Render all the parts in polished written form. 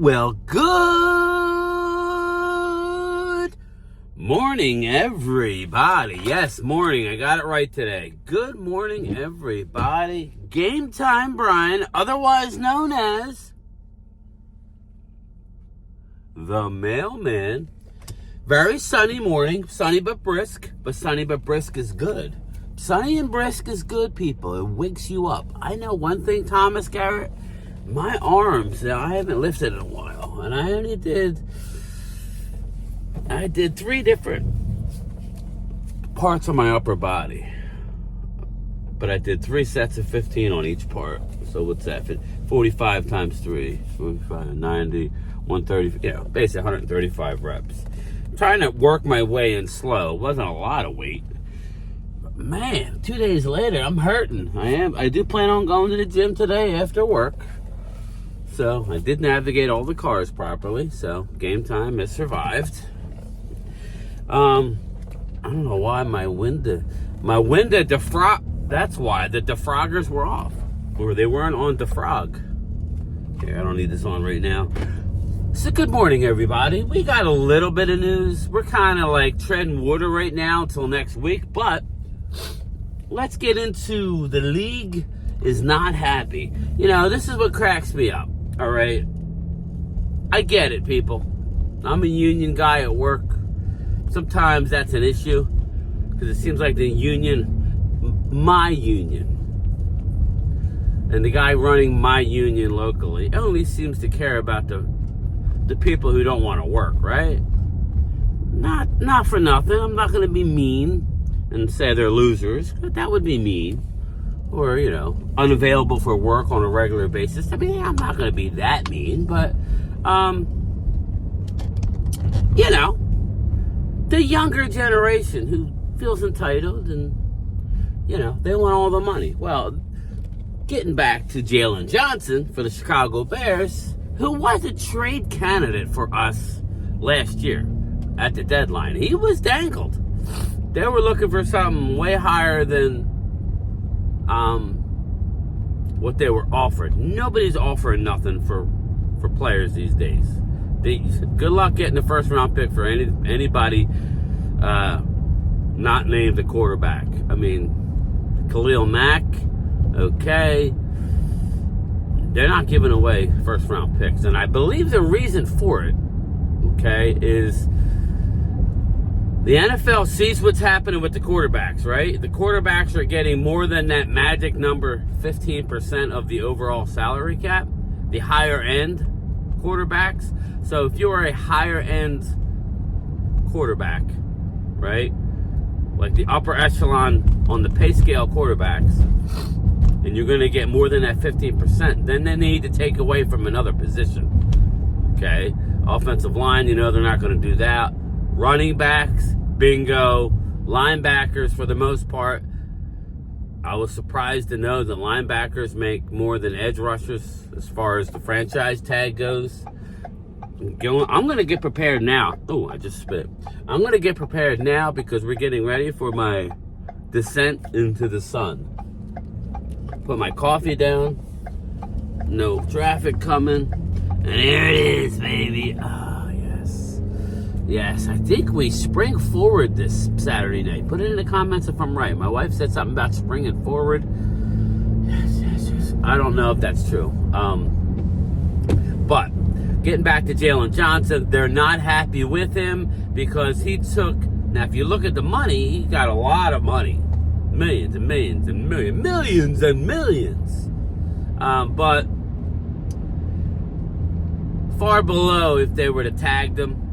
Well, good morning, everybody. Yes, morning. I got it right today. Good morning, everybody. Game time, Brian, otherwise known as the mailman. Very sunny morning. Sunny but brisk. But sunny but brisk is good. Sunny and brisk is good, people. It wakes you up. I know one thing, Thomas Garrett. My arms, I haven't lifted in a while. And I did 3 different parts of my upper body. But I did 3 sets of 15 on each part. So what's that? 45 times 3. 45, 90, 130, basically 135 reps. I'm trying to work my way in slow. It wasn't a lot of weight. But man, 2 days later, I'm hurting. I do plan on going to the gym today after work. So I did navigate all the cars properly. So game time has survived. I don't know why my window that's why the defroggers were off, or they weren't on defrog. Okay, I don't need this on right now. So good morning, everybody. We got a little bit of news. We're kind of like treading water right now until next week, but let's get into the league is not happy. This is what cracks me up. All right, I get it, people. I'm a union guy at work. Sometimes that's an issue because it seems like the union, my union, and the guy running my union locally only seems to care about the people who don't want to work, right? Not for nothing. I'm not going to be mean and say they're losers. That would be mean. Or, unavailable for work on a regular basis. I mean, I'm not going to be that mean, but, the younger generation who feels entitled and, they want all the money. Well, getting back to Jalen Johnson for the Chicago Bears, who was a trade candidate for us last year at the deadline. He was dangled. They were looking for something way higher than what they were offered. Nobody's offering nothing for players these days. Good luck getting the first round pick for anybody not named a quarterback. I mean, Khalil Mack, okay. They're not giving away first round picks. And I believe the reason for it, okay, is the NFL sees what's happening with the quarterbacks, right? The quarterbacks are getting more than that magic number, 15% of the overall salary cap, the higher end quarterbacks. So if you're a higher end quarterback, right, like the upper echelon on the pay scale quarterbacks, and you're going to get more than that 15%, then they need to take away from another position, okay? Offensive line, they're not going to do that. Running backs, bingo. Linebackers, for the most part, I was surprised to know that linebackers make more than edge rushers as far as the franchise tag goes. I'm going to get prepared now. Oh, I just spit. I'm going to get prepared now because we're getting ready for my descent into the sun. Put my coffee down. No traffic coming. And there it is, baby. Yes, I think we spring forward this Saturday night. Put it in the comments if I'm right. My wife said something about springing forward. Yes. I don't know if that's true. But getting back to Jalen Johnson, they're not happy with him because he took... Now, if you look at the money, he got a lot of money. Millions and millions and millions. Millions and millions. But far below if they were to tag them.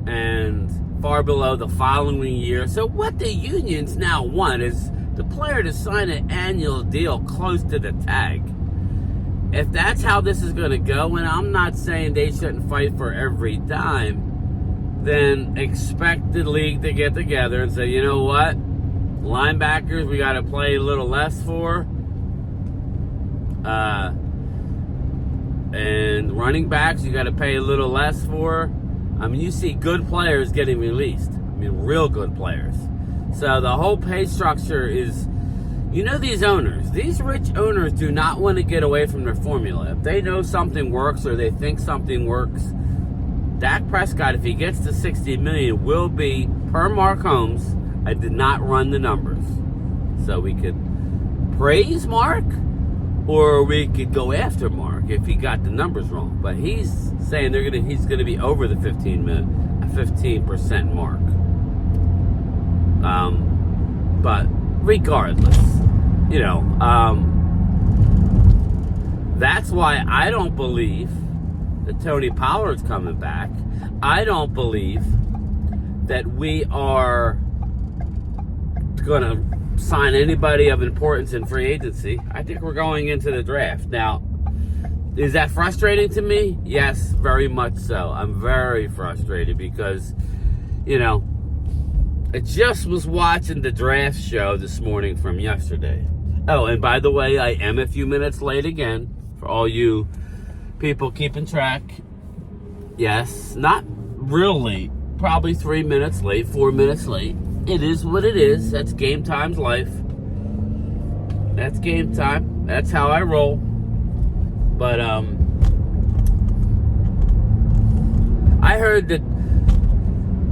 And far below the following year. So what the unions now want is the player to sign an annual deal close to the tag. If that's how this is going to go, and I'm not saying they shouldn't fight for every dime, then expect the league to get together and say, you know what? Linebackers, we got to play a little less for. And running backs, you got to pay a little less for. I mean, you see good players getting released. I mean, real good players. So the whole pay structure is, You know these owners, these rich owners do not want to get away from their formula. If they know something works or they think something works, Dak Prescott, if he gets to $60 million, will be, per Mark Holmes, I did not run the numbers. So we could praise Mark, or we could go after Mark if he got the numbers wrong. But he's saying he's gonna be over the 15% mark. But regardless, that's why I don't believe that Tony Pollard's coming back. I don't believe that we are gonna sign anybody of importance in free agency. I think we're going into the draft. Now, is that frustrating to me? Yes, very much so. I'm very frustrated because, I just was watching the draft show this morning from yesterday. Oh, and by the way, I am a few minutes late again for all you people keeping track. Yes, not real late. Probably 3 minutes late, 4 minutes late. It is what it is. That's game time's life. That's game time. That's how I roll. But I heard that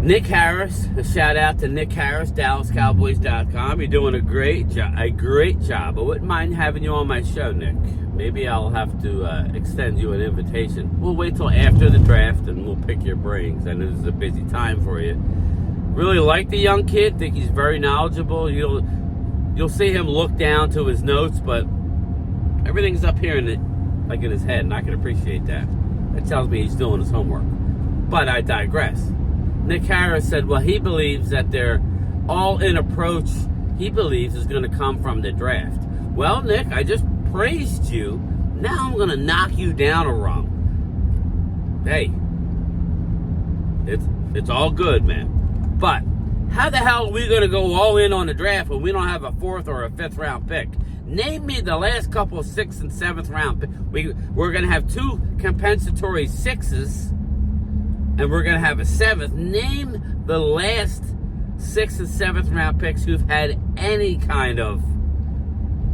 Nick Harris, a shout out to Nick Harris, DallasCowboys.com. You're doing a great job. I wouldn't mind having you on my show, Nick. Maybe I'll have to extend you an invitation. We'll wait till after the draft and we'll pick your brains. I know this is a busy time for you. Really like the young kid. Think he's very knowledgeable. You'll see him look down to his notes, but everything's up here in his head, and I can appreciate that. That tells me he's doing his homework. But I digress. Nick Harris said, well, he believes that their all-in approach, he believes, is going to come from the draft. Well, Nick, I just praised you. Now I'm going to knock you down a rung. Hey, it's all good, man. But how the hell are we going to go all in on the draft when we don't have a 4th or a 5th round pick? Name me the last couple of 6th and 7th round picks. We're going to have 2 compensatory 6s, and we're going to have a 7th. Name the last 6th and 7th round picks who've had any kind of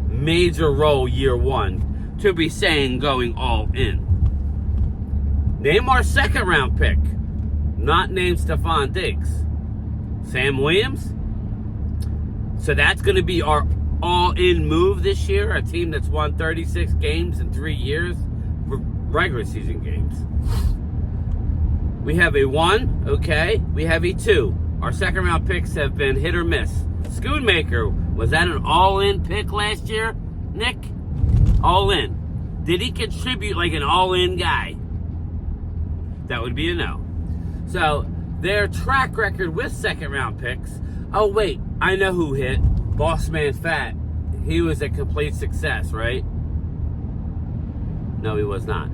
major role year 1 to be saying going all in. Name our 2nd round pick. Not named Stephon Diggs. Sam Williams. So that's going to be our all-in move this year. A team that's won 36 games in 3 years. Regular season games. We have a 1, okay. We have a 2. Our 2nd round picks have been hit or miss. Schoonmaker, was that an all-in pick last year, Nick? All-in. Did he contribute like an all-in guy? That would be a no. So, their track record with 2nd round picks. Oh, wait, I know who hit. Boss Man Fat. He was a complete success, right? No, he was not.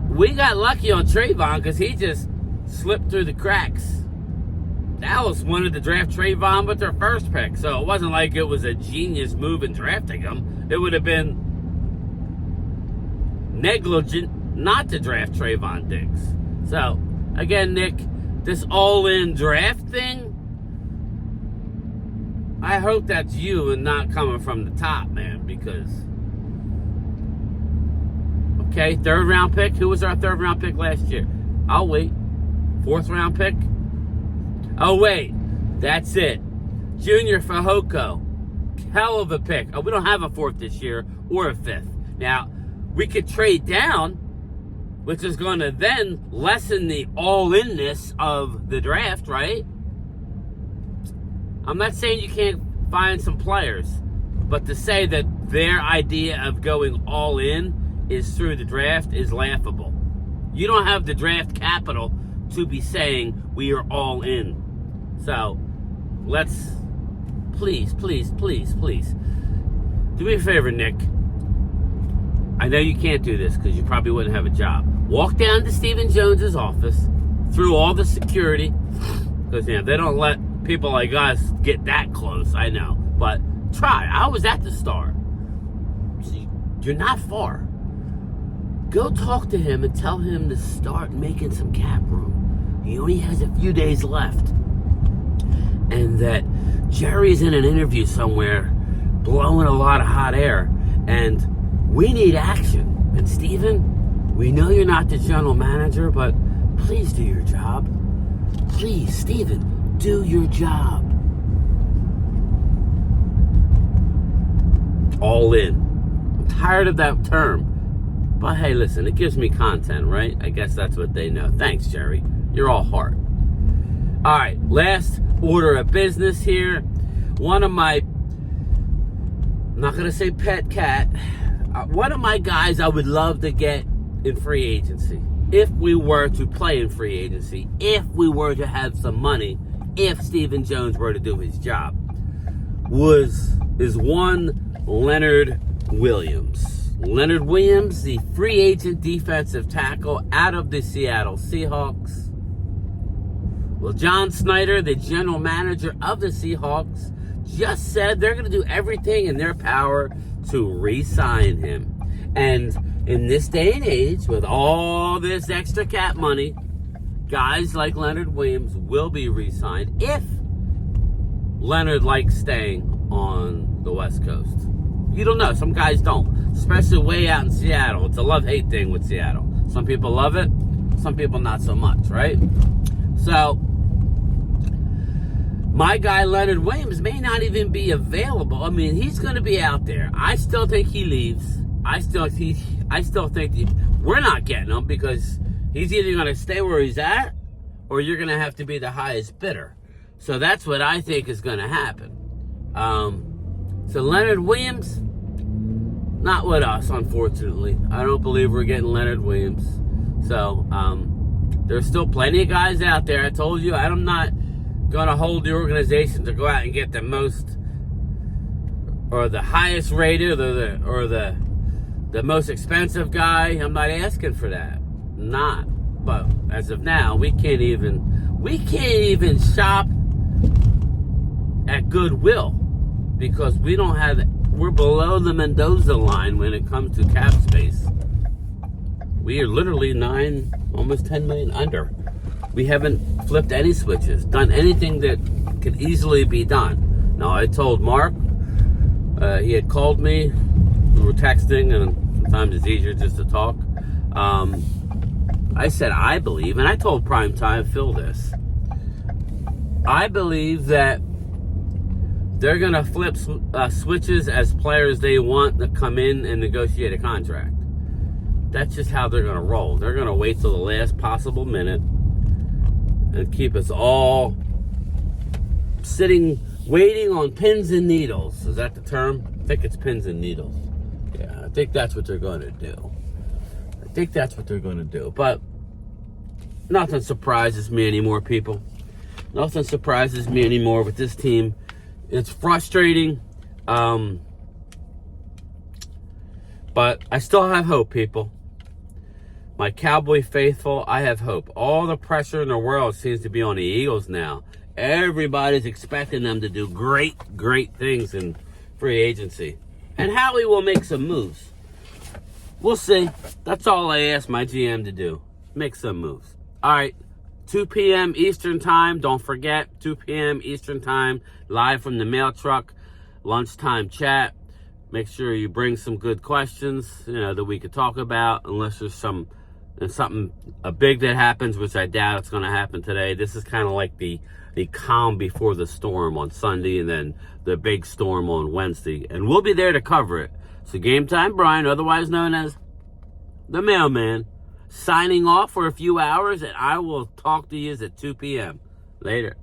We got lucky on Trayvon because he just slipped through the cracks. Dallas wanted to draft Trayvon with their 1st pick, so it wasn't like it was a genius move in drafting him. It would have been negligent not to draft Trayvon Diggs. So, again, Nick, this all-in draft thing, I hope that's you and not coming from the top, man, because... Okay, 3rd round pick. Who was our 3rd round pick last year? I'll wait. 4th round pick? Oh, wait. That's it. Junior Fehoko. Hell of a pick. Oh, we don't have a 4th this year or a 5th. Now, we could trade down, which is going to then lessen the all-in-ness of the draft, right? I'm not saying you can't find some players, but to say that their idea of going all in is through the draft is laughable. You don't have the draft capital to be saying we are all in. So, let's, please, do me a favor, Nick. I know you can't do this because you probably wouldn't have a job. Walk down to Stephen Jones's office, through all the security, because they don't let people like us get that close, I know. But try. I was at the Star. You're not far. Go talk to him and tell him to start making some cap room. He only has a few days left. And that Jerry's in an interview somewhere blowing a lot of hot air, and we need action. And Steven, we know you're not the general manager, but please do your job. Please, Steven, do your job. All in. I'm tired of that term. But hey, listen, it gives me content, right? I guess that's what they know. Thanks, Jerry. You're all heart. All right, last order of business here. One of my, I'm not going to say pet cat, one of my guys I would love to get in free agency. If we were to play in free agency, if we were to have some money, if Stephen Jones were to do his job, is one Leonard Williams. Leonard Williams, the free agent defensive tackle out of the Seattle Seahawks. Well, John Snyder, the general manager of the Seahawks, just said they're going to do everything in their power to re-sign him. And in this day and age, with all this extra cap money, guys like Leonard Williams will be re-signed if Leonard likes staying on the West Coast. You don't know. Some guys don't, especially way out in Seattle. It's a love-hate thing with Seattle. Some people love it, some people not so much, right? So, my guy Leonard Williams may not even be available. I mean, he's going to be out there. I still think he leaves. I still think we're not getting him because he's either going to stay where he's at or you're going to have to be the highest bidder. So that's what I think is going to happen. So Leonard Williams, not with us, unfortunately. I don't believe we're getting Leonard Williams. So there's still plenty of guys out there. I told you, I'm not going to hold the organization to go out and get the most or the highest rated or the most expensive guy. I'm not asking for that. Not. But as of now, we can't even shop at Goodwill because we're below the Mendoza line when it comes to cap space. We are literally almost 10 million under. We haven't flipped any switches, done anything that could easily be done. Now, I told Mark, he had called me, we were texting, and sometimes it's easier just to talk. I said, I believe, and I told Primetime Phil this, I believe that they're going to flip switches as players they want to come in and negotiate a contract. That's just how they're going to roll. They're going to wait till the last possible minute and keep us all waiting on pins and needles. Is that the term? I think it's pins and needles. Yeah, I think that's what they're going to do. But nothing surprises me anymore, people. Nothing surprises me anymore with this team. It's frustrating. But I still have hope, people. My Cowboy faithful, I have hope. All the pressure in the world seems to be on the Eagles now. Everybody's expecting them to do great, great things in free agency. And Howie will make some moves. We'll see. That's all I ask my GM to do. Make some moves. All right. 2 p.m. Eastern time. Don't forget, 2 p.m. Eastern time. Live from the mail truck. Lunchtime chat. Make sure you bring some good questions, that we could talk about, unless there's something big that happens, which I doubt it's going to happen today. This is kind of like the calm before the storm on Sunday, and then the big storm on Wednesday. And we'll be there to cover it. So Game Time Brian, otherwise known as the Mailman, signing off for a few hours, and I will talk to you at 2 p.m. Later.